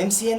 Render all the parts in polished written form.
MCN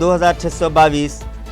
2622।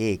1,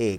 1,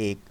1,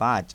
5,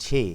6,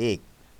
1,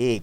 1,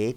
1,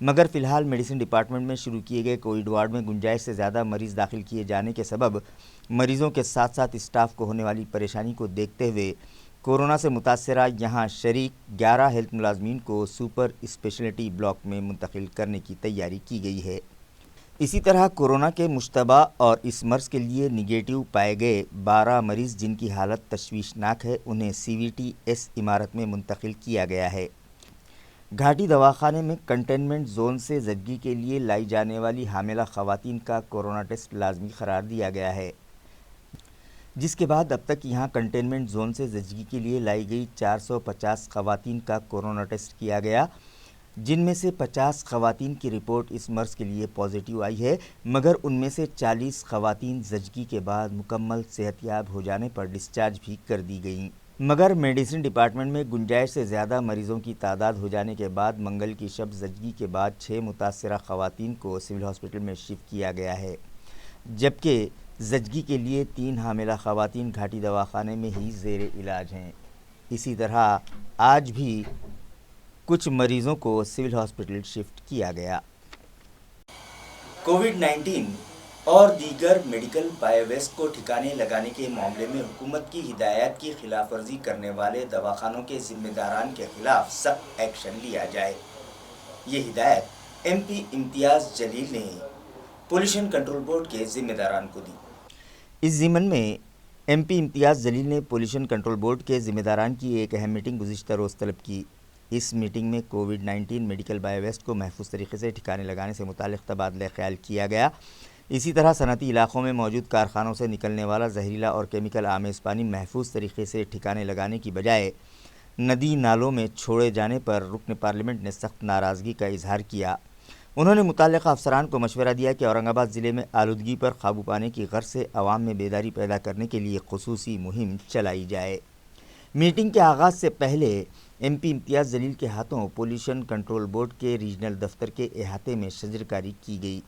مگر فی الحال میڈیسن ڈپارٹمنٹ میں شروع کیے گئے کووڈ وارڈ میں گنجائش سے زیادہ مریض داخل کیے جانے کے سبب مریضوں کے ساتھ ساتھ اسٹاف کو ہونے والی پریشانی کو دیکھتے ہوئے کورونا سے متاثرہ یہاں شریک 11 ہیلتھ ملازمین کو سپر اسپیشلٹی بلاک میں منتقل کرنے کی تیاری کی گئی ہے۔ اسی طرح کورونا کے مشتبہ اور اس مرض کے لیے نگیٹو پائے گئے 12 مریض جن کی حالت تشویشناک ہے انہیں CVT-S عمارت میں منتقل کیا گیا ہے۔ گھاٹی دواخانے میں کنٹینمنٹ زون سے زچگی کے لیے لائی جانے والی حاملہ خواتین کا کورونا ٹیسٹ لازمی قرار دیا گیا ہے، جس کے بعد اب تک یہاں کنٹینمنٹ زون سے زچگی کے لیے لائی گئی 450 خواتین کا کورونا ٹیسٹ کیا گیا، جن میں سے 50 خواتین کی رپورٹ اس مرض کے لیے پازیٹیو آئی ہے، مگر ان میں سے 40 خواتین زچگی کے بعد مکمل صحت یاب ہو جانے پر ڈسچارج بھی کر دی گئیں۔ مگر میڈیسن ڈپارٹمنٹ میں گنجائش سے زیادہ مریضوں کی تعداد ہو جانے کے بعد منگل کی شب زچگی کے بعد 6 متاثرہ خواتین کو سول ہاسپٹل میں شفٹ کیا گیا ہے، جبکہ زچگی کے لیے 3 حاملہ خواتین گھاٹی دواخانے میں ہی زیر علاج ہیں۔ اسی طرح آج بھی کچھ مریضوں کو سول ہاسپٹل شفٹ کیا گیا۔ کووڈ-19 اور دیگر میڈیکل بایو ویسٹ کو ٹھکانے لگانے کے معاملے میں حکومت کی ہدایات کی خلاف ورزی کرنے والے دواخانوں کے ذمہ داران کے خلاف سخت ایکشن لیا جائے، یہ ہدایت MP امتیاز جلیل نے پولوشن کنٹرول بورڈ کے ذمہ داران کو دی۔ اس ضمن میں MP امتیاز جلیل نے پولوشن کنٹرول بورڈ کے ذمہ داران کی ایک اہم میٹنگ گزشتہ روز طلب کی۔ اس میٹنگ میں کووڈ-19 میڈیکل بایو ویسٹ کو محفوظ طریقے سے ٹھکانے لگانے سے متعلق تبادلہ خیال کیا گیا۔ اسی طرح صنعتی علاقوں میں موجود کارخانوں سے نکلنے والا زہریلا اور کیمیکل آمیز پانی محفوظ طریقے سے ٹھکانے لگانے کی بجائے ندی نالوں میں چھوڑے جانے پر رکن پارلیمنٹ نے سخت ناراضگی کا اظہار کیا۔ انہوں نے متعلقہ افسران کو مشورہ دیا کہ اورنگ آباد ضلع میں آلودگی پر قابو پانے کی غرض سے عوام میں بیداری پیدا کرنے کے لیے خصوصی مہم چلائی جائے۔ میٹنگ کے آغاز سے پہلے MP امتیاز جلیل کے ہاتھوں پولوشن کنٹرول بورڈ کے ریجنل دفتر کے احاطے میں شجرکاری کی گئی۔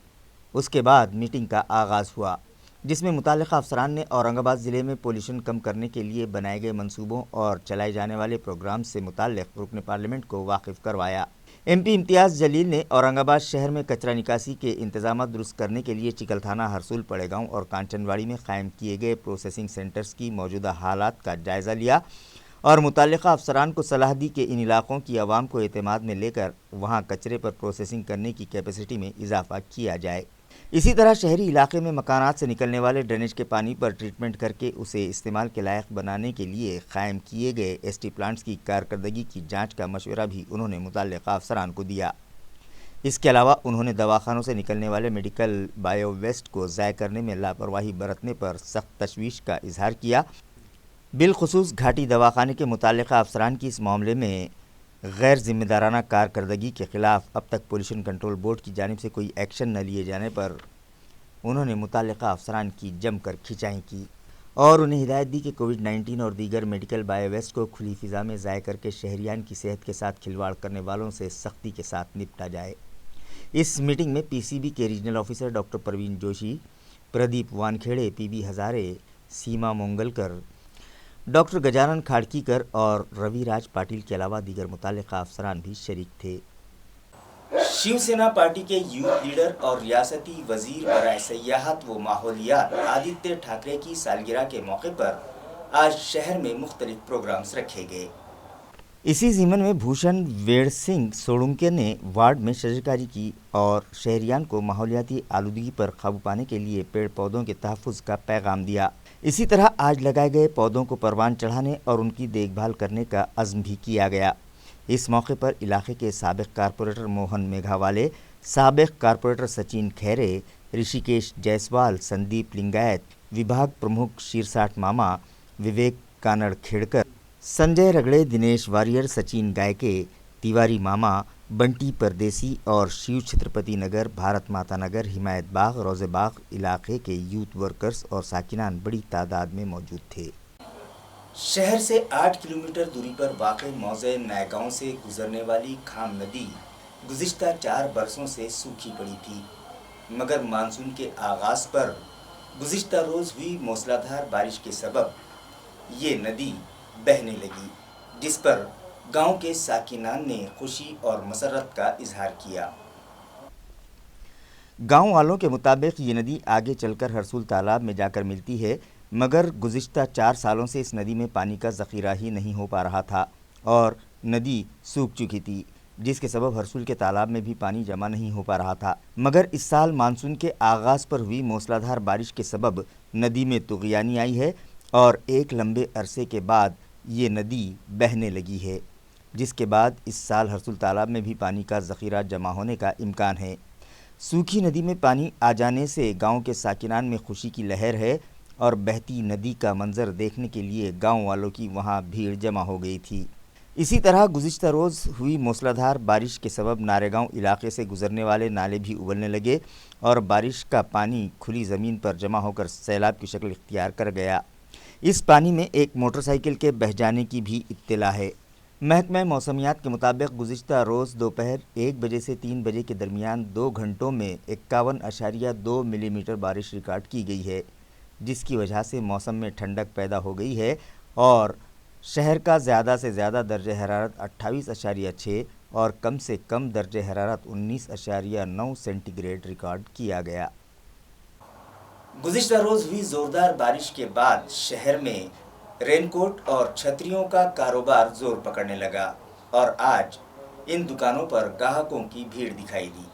اس کے بعد میٹنگ کا آغاز ہوا، جس میں متعلقہ افسران نے اورنگ آباد ضلع میں پولوشن کم کرنے کے لیے بنائے گئے منصوبوں اور چلائے جانے والے پروگرام سے متعلق رکن پارلیمنٹ کو واقف کروایا۔ MP امتیاز جلیل نے اورنگ آباد شہر میں کچرا نکاسی کے انتظامات درست کرنے کے لیے چکل تھانہ، ہرسول، پڑے گاؤں اور کانچن واڑی میں قائم کیے گئے پروسیسنگ سینٹرز کی موجودہ حالات کا جائزہ لیا اور متعلقہ افسران کو صلاح دی کہ ان علاقوں کی عوام کو اعتماد میں لے کر وہاں کچرے پر پروسیسنگ کرنے کی کیپیسٹی میں اضافہ کیا جائے۔ اسی طرح شہری علاقے میں مکانات سے نکلنے والے ڈرینیج کے پانی پر ٹریٹمنٹ کر کے اسے استعمال کے لائق بنانے کے لیے قائم کیے گئے ST پلانٹس کی کارکردگی کی جانچ کا مشورہ بھی انہوں نے متعلقہ افسران کو دیا۔ اس کے علاوہ انہوں نے دواخانوں سے نکلنے والے میڈیکل بایو ویسٹ کو ضائع کرنے میں لاپرواہی برتنے پر سخت تشویش کا اظہار کیا۔ بالخصوص گھاٹی دواخانے کے متعلقہ افسران کی اس معاملے میں غیر ذمہ دارانہ کارکردگی کے خلاف اب تک پولوشن کنٹرول بورڈ کی جانب سے کوئی ایکشن نہ لیے جانے پر انہوں نے متعلقہ افسران کی جم کر کھینچائی کی اور انہیں ہدایت دی کہ کووڈ-19 اور دیگر میڈیکل بایو ویسٹ کو کھلی فضا میں ضائع کر کے شہریان کی صحت کے ساتھ کھلواڑ کرنے والوں سے سختی کے ساتھ نپٹا جائے۔ اس میٹنگ میں PCB کے regional officer doctor Praveen Joshi, Pradeep Wankhede, PB Hazare, Seema Mungalkar, doctor Gajanan کھاڑکیکر اور روی راج پاٹل کے علاوہ دیگر متعلقہ افسران بھی شریک تھے۔ شیو سینا پارٹی کے یوتھ لیڈر اور ریاستی وزیر برائے سیاحت و ماحولیات آدتیہ ٹھاکرے کی سالگرہ کے موقع پر آج شہر میں مختلف پروگرامز رکھے گئے۔ اسی ضمن میں بھوشن ویر سنگھ سوڑنکے نے وارڈ میں شجرکاری کی اور شہریان کو ماحولیاتی آلودگی پر قابو پانے کے لیے پیڑ پودوں کے تحفظ کا پیغام دیا۔ اسی طرح آج لگائے گئے پودوں کو پروان چڑھانے اور ان کی دیکھ بھال کرنے کا عزم بھی کیا گیا۔ اس موقع پر علاقے کے سابق کارپوریٹر موہن میگھاوالے، سابق کارپوریٹر سچن کھیرے، رشیکیش جیسوال، سندیپ لنگایت، وبھاگ پرمکھ شیرساٹ ماما، وویک کانڑ کھیڑکر، سنجے رگڑے، دنیش واریئر، سچن گائکے، تیواری ماما، بنٹی پردیسی اور شیو چھترپتی نگر، بھارت ماتا نگر، حمایت باغ، روزے باغ علاقے کے یوتھ ورکرز اور ساکنان بڑی تعداد میں موجود تھے۔ شہر سے 8 کلومیٹر دوری پر واقع موضع نئے گاؤں سے گزرنے والی کھام ندی گزشتہ 4 برسوں سے سوکھی پڑی تھی، مگر مانسون کے آغاز پر گزشتہ روز ہوئی موسلادھار بارش کے سبب یہ ندی بہنے لگی، جس پر گاؤں کے ساکنان نے خوشی اور مسرت کا اظہار کیا۔ گاؤں والوں کے مطابق یہ ندی آگے چل کر ہرسول تالاب میں جا کر ملتی ہے، مگر گزشتہ 4 سالوں سے اس ندی میں پانی کا ذخیرہ ہی نہیں ہو پا رہا تھا اور ندی سوکھ چکی تھی، جس کے سبب ہرسول کے تالاب میں بھی پانی جمع نہیں ہو پا رہا تھا۔ مگر اس سال مانسون کے آغاز پر ہوئی موسلا دھار بارش کے سبب ندی میں طغیانی آئی ہے اور ایک لمبے عرصے کے بعد یہ ندی بہنے لگی ہے، جس کے بعد اس سال ہرسول تالاب میں بھی پانی کا ذخیرہ جمع ہونے کا امکان ہے۔ سوکھی ندی میں پانی آ جانے سے گاؤں کے ساکنان میں خوشی کی لہر ہے اور بہتی ندی کا منظر دیکھنے کے لیے گاؤں والوں کی وہاں بھیڑ جمع ہو گئی تھی۔ اسی طرح گزشتہ روز ہوئی موسلا دھار بارش کے سبب نارے گاؤں علاقے سے گزرنے والے نالے بھی ابلنے لگے اور بارش کا پانی کھلی زمین پر جمع ہو کر سیلاب کی شکل اختیار کر گیا۔ اس پانی میں ایک موٹر سائیکل کے بہہ جانے کی بھی اطلاع ہے۔ محکمہ موسمیات کے مطابق گزشتہ روز دوپہر 1 بجے سے 3 بجے کے درمیان 2 گھنٹوں میں 51.2 ملی میٹر بارش ریکارڈ کی گئی ہے، جس کی وجہ سے موسم میں ٹھنڈک پیدا ہو گئی ہے اور شہر کا زیادہ سے زیادہ درجہ حرارت 28.6 اور کم سے کم درجہ حرارت 19.9 سینٹی گریڈ ریکارڈ کیا گیا۔ گزشتہ روز ہوئی زوردار بارش کے بعد شہر میں رین کوٹ اور چھتریوں کا کاروبار زور پکڑنے لگا اور آج ان دکانوں پر گاہکوں کی بھیڑ دکھائی دی۔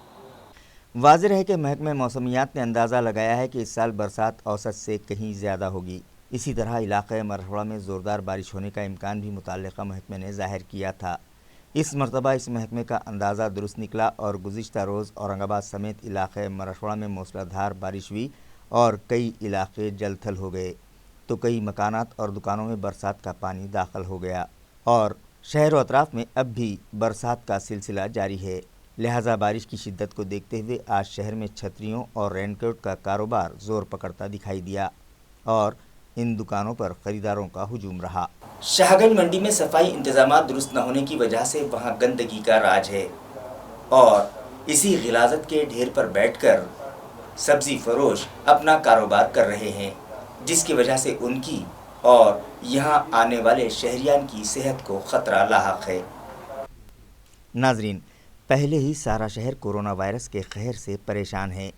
واضح ہے کہ محکمہ موسمیات نے اندازہ لگایا ہے کہ اس سال برسات اوسط سے کہیں زیادہ ہوگی۔ اسی طرح علاقہ مراٹھواڑہ میں زوردار بارش ہونے کا امکان بھی متعلقہ محکمے نے ظاہر کیا تھا۔ اس مرتبہ اس محکمے کا اندازہ درست نکلا اور گزشتہ روز اورنگ آباد سمیت علاقہ مراٹھواڑہ میں موسلا دھار بارش ہوئی اور کئی علاقے جل تھل ہو گئے تو کئی مکانات اور دکانوں میں برسات کا پانی داخل ہو گیا اور شہر و اطراف میں اب بھی برسات کا سلسلہ جاری ہے، لہٰذا بارش کی شدت کو دیکھتے ہوئے آج شہر میں چھتریوں اور رین کوٹ کا کاروبار زور پکڑتا دکھائی دیا اور ان دکانوں پر خریداروں کا ہجوم رہا۔ شاہ گنج منڈی میں صفائی انتظامات درست نہ ہونے کی وجہ سے وہاں گندگی کا راج ہے اور اسی غلاظت کے ڈھیر پر بیٹھ کر سبزی فروش اپنا کاروبار کر رہے ہیں، جس کی وجہ سے ان کی اور یہاں آنے والے شہریان کی صحت کو خطرہ لاحق ہے۔ ناظرین، پہلے ہی سارا شہر کورونا وائرس کے قہر سے پریشان ہے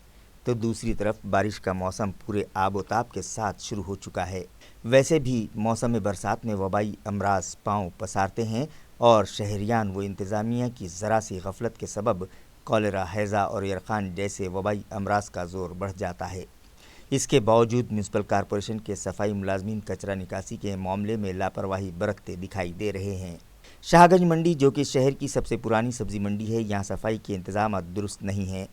تو دوسری طرف بارش کا موسم پورے آب و تاب کے ساتھ شروع ہو چکا ہے۔ ویسے بھی موسم برسات میں وبائی امراض پاؤں پسارتے ہیں اور شہریان و انتظامیہ کی ذرا سی غفلت کے سبب کالرا، ہیضہ اور یرقان جیسے وبائی امراض کا زور بڑھ جاتا ہے۔ اس کے باوجود میونسپل کارپوریشن کے صفائی ملازمین کچرا نکاسی کے معاملے میں لاپرواہی برتتے دکھائی دے رہے ہیں۔ شاہ گنج منڈی جو کہ شہر کی سب سے پرانی سبزی منڈی ہے، یہاں صفائی کے انتظامات درست نہیں ہیں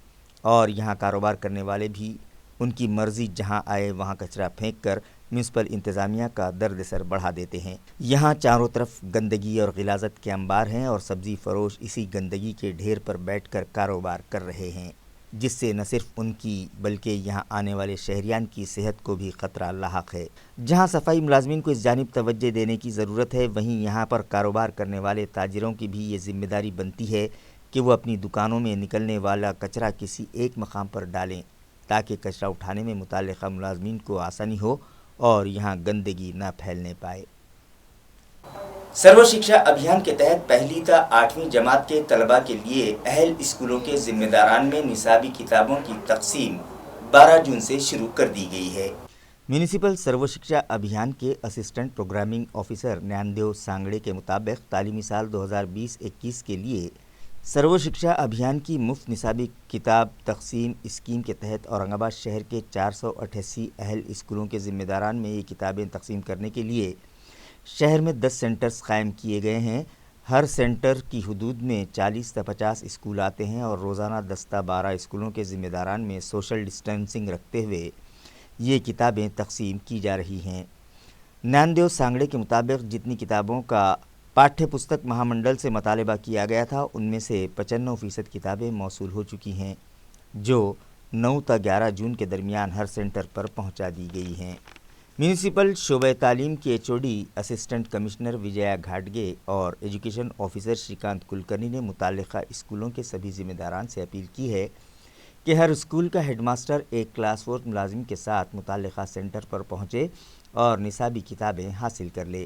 اور یہاں کاروبار کرنے والے بھی ان کی مرضی جہاں آئے وہاں کچرا پھینک کر میونسپل انتظامیہ کا درد سر بڑھا دیتے ہیں۔ یہاں چاروں طرف گندگی اور غلاظت کے انبار ہیں اور سبزی فروش اسی گندگی کے ڈھیر پر بیٹھ کر کاروبار کر رہے ہیں، جس سے نہ صرف ان کی بلکہ یہاں آنے والے شہریان کی صحت کو بھی خطرہ لاحق ہے۔ جہاں صفائی ملازمین کو اس جانب توجہ دینے کی ضرورت ہے، وہیں یہاں پر کاروبار کرنے والے تاجروں کی بھی یہ ذمہ داری بنتی ہے کہ وہ اپنی دکانوں میں نکلنے والا کچرا کسی ایک مقام پر ڈالیں تاکہ کچرا اٹھانے میں متعلقہ ملازمین کو آسانی ہو اور یہاں گندگی نہ پھیلنے پائے۔ سرو شکشا ابھیان کے تحت پہلی تا 8ویں جماعت کے طلباء کے لیے اہل اسکولوں کے ذمہ داران میں نصابی کتابوں کی تقسیم 12 جون سے شروع کر دی گئی ہے۔ میونسپل سرو شکشا ابھیان کے اسسٹنٹ پروگرامنگ آفیسر نیاندیو سانگڑے کے مطابق تعلیمی سال 2020-21 کے لیے سرو شکشا ابھیان کی مفت نصابی کتاب تقسیم اسکیم کے تحت اورنگ آباد شہر کے 488 اہل اسکولوں کے ذمہ داران میں یہ کتابیں تقسیم کرنے کے لیے شہر میں 10 سینٹرز قائم کیے گئے ہیں۔ ہر سینٹر کی حدود میں 40 تا 50 اسکول آتے ہیں اور روزانہ 10 تا 12 اسکولوں کے ذمہ داران میں سوشل ڈسٹینسنگ رکھتے ہوئے یہ کتابیں تقسیم کی جا رہی ہیں۔ نیاندیو سانگڑے کے مطابق جتنی کتابوں کا پاٹھیہ پستک مہا منڈل سے مطالبہ کیا گیا تھا ان میں سے 95% کتابیں موصول ہو چکی ہیں، جو 9 تا 11 جون کے درمیان ہر سینٹر پر پہنچا دی گئی ہیں۔ میونسپل شعبہ تعلیم کے HOD اسسٹنٹ کمشنر وجیا گھاٹگے اور ایجوکیشن آفیسر شریکانت کلکرنی نے متعلقہ اسکولوں کے سبھی ذمہ داران سے اپیل کی ہے کہ ہر اسکول کا ہیڈ ماسٹر ایک کلاس 4 ملازم کے ساتھ متعلقہ سینٹر پر پہنچے اور نصابی کتابیں حاصل کر لے۔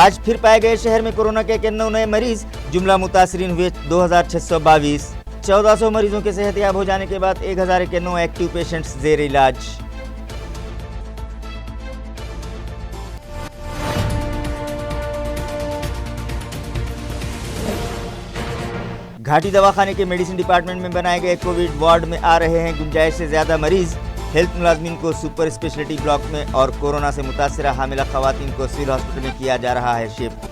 آج پھر پائے گئے شہر میں کورونا کے 91 نئے مریض، جملہ متاثرین ہوئے 2622۔ 1400 مریضوں کے صحت یاب ہو جانے کے بعد 1091 ایکٹیو پیشنٹس زیر علاج۔ گھاٹی دواخانے کے میڈیسن ڈپارٹمنٹ میں بنائے گئے کووڈ وارڈ میں آ رہے ہیں گنجائش سے زیادہ مریض۔ ہیلتھ ملازمین کو سپر اسپیشلٹی بلاک میں اور کورونا سے متاثرہ حاملہ خواتین کو سول ہاسپٹل میں کیا جا رہا ہے شفٹ۔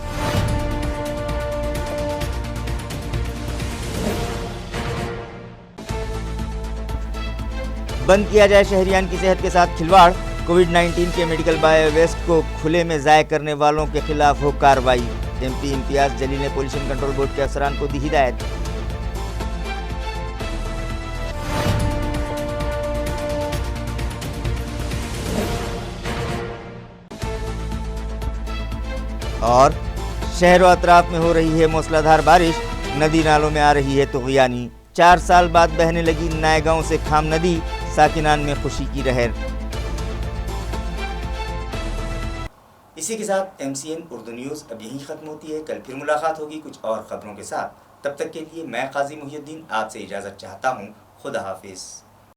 بند کیا جائے شہریان کی صحت کے ساتھ کھلواڑ، کووڈ 19 کے میڈیکل بایو ویسٹ کو کھلے میں ضائع کرنے والوں کے خلاف ہو کارروائی۔ ایم پی امتیاز جلیل نے پولوشن کنٹرول بورڈ کے افسران کو دی ہدایت۔ اور شہر و اطراف میں ہو رہی ہے موسلا دھار بارش، ندی نالوں میں آ رہی ہے طغیانی۔ 4 سال بعد بہنے لگی نئے گاؤں سے کھام ندی، ساکنان میں خوشی کی لہر۔ اسی کے ساتھ MCN اردو نیوز اب یہیں ختم ہوتی ہے۔ کل پھر ملاقات ہوگی کچھ اور خبروں کے ساتھ۔ تب تک کے لیے میں قاضی محی الدین آپ سے اجازت چاہتا ہوں۔ خدا حافظ۔